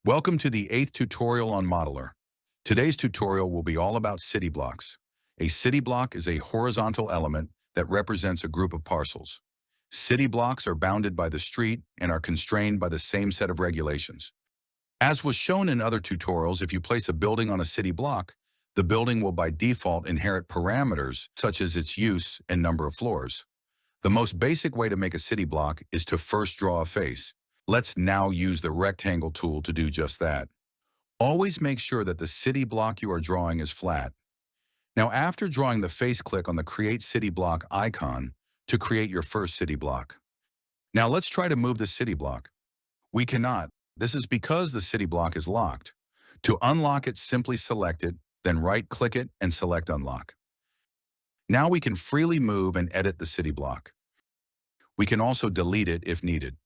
Welcome to the 8th tutorial on Modelur. Today's tutorial will be all about city blocks. A city block is a horizontal element that represents a group of parcels. City blocks are bounded by the street and are constrained by the same set of regulations. As was shown in other tutorials, if you place a building on a city block, the building will by default inherit parameters such as its use and number of floors. The most basic way to make a city block is to first draw a face. Let's now use the rectangle tool to do just that. Always make sure that the city block you are drawing is flat. Now, after drawing the face, click on the Create City Block icon to create your first city block. Now let's try to move the city block. We cannot. This is because the city block is locked. To unlock it, simply select it, then right-click it and select Unlock. Now we can freely move and edit the city block. We can also delete it if needed.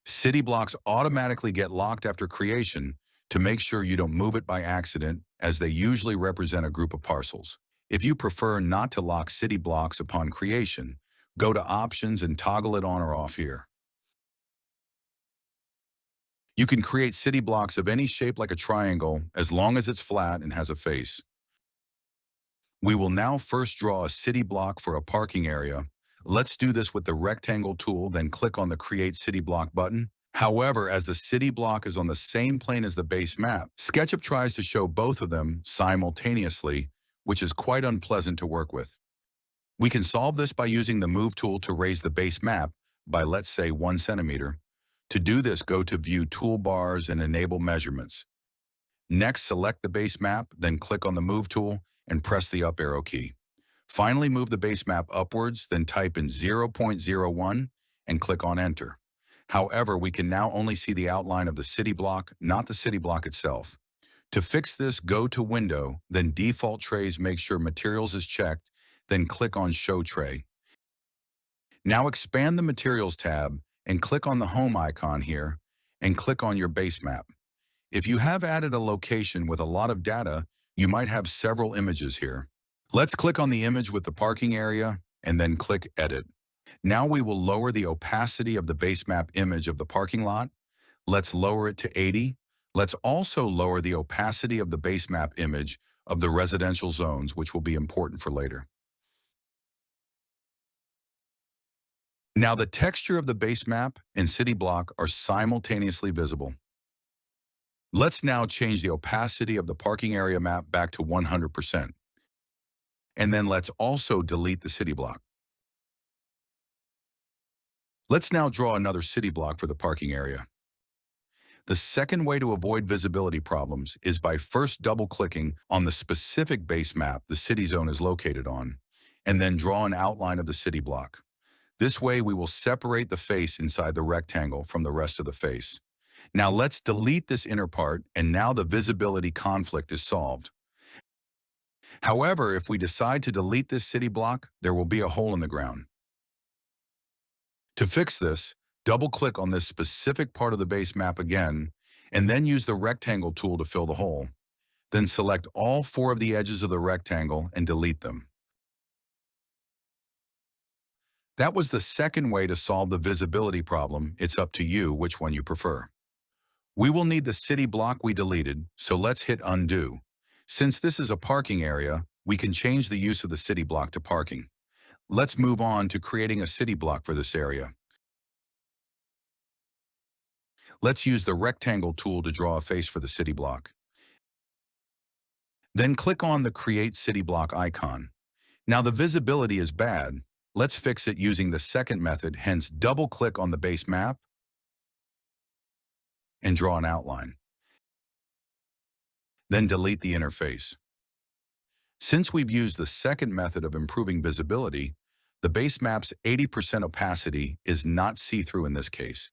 City blocks automatically get locked after creation to make sure you don't move it by accident, as they usually represent a group of parcels. If you prefer not to lock city blocks upon creation, go to Options and toggle it on or off here. You can create city blocks of any shape like a triangle as long as it's flat and has a face. We will now first draw a city block for a parking area. Let's do this with the rectangle tool, then click on the Create City Block button. However, as the city block is on the same plane as the base map, SketchUp tries to show both of them simultaneously, which is quite unpleasant to work with. We can solve this by using the Move tool to raise the base map by, let's say, 1 centimeter. To do this, go to View Toolbars and Enable Measurements. Next, select the base map, then click on the Move tool and press the up arrow key. Finally, move the base map upwards, then type in 0.01 and click on Enter. However, we can now only see the outline of the city block, not the city block itself. To fix this, go to Window, then Default Trays, make sure Materials is checked, then click on Show Tray. Now expand the Materials tab and click on the Home icon here and click on your base map. If you have added a location with a lot of data, you might have several images here. Let's click on the image with the parking area and then click Edit. Now we will lower the opacity of the base map image of the parking lot. Let's lower it to 80. Let's also lower the opacity of the base map image of the residential zones, which will be important for later. Now the texture of the base map and city block are simultaneously visible. Let's now change the opacity of the parking area map back to 100%. And then let's also delete the city block. Let's now draw another city block for the parking area. The second way to avoid visibility problems is by first double-clicking on the specific base map the city zone is located on, and then draw an outline of the city block. This way we will separate the face inside the rectangle from the rest of the face. Now let's delete this inner part, and now the visibility conflict is solved. However, if we decide to delete this city block, there will be a hole in the ground. To fix this, double-click on this specific part of the base map again, and then use the rectangle tool to fill the hole. Then select all 4 of the edges of the rectangle and delete them. That was the second way to solve the visibility problem. It's up to you which one you prefer. We will need the city block we deleted, so let's hit Undo. Since this is a parking area, we can change the use of the city block to parking. Let's move on to creating a city block for this area. Let's use the rectangle tool to draw a face for the city block. Then click on the Create City Block icon. Now the visibility is bad. Let's fix it using the second method, hence double-click on the base map and draw an outline. Then delete the interface. Since we've used the second method of improving visibility, the base map's 80% opacity is not see-through in this case.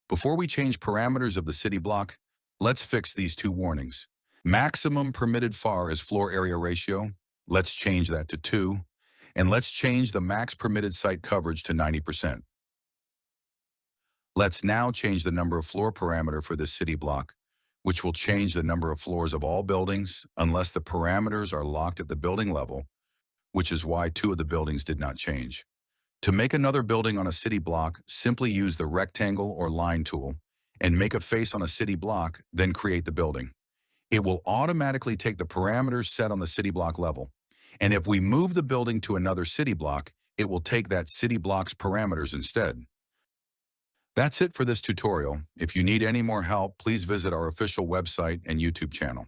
Before we change parameters of the city block, let's fix these 2 warnings. Maximum permitted FAR is floor area ratio. Let's change that to 2. And let's change the max permitted site coverage to 90%. Let's now change the number of floor parameter for this city block, which will change the number of floors of all buildings unless the parameters are locked at the building level, which is why 2 of the buildings did not change. To make another building on a city block, simply use the rectangle or line tool and make a face on a city block, then create the building. It will automatically take the parameters set on the city block level. And if we move the building to another city block, it will take that city block's parameters instead. That's it for this tutorial. If you need any more help, please visit our official website and YouTube channel.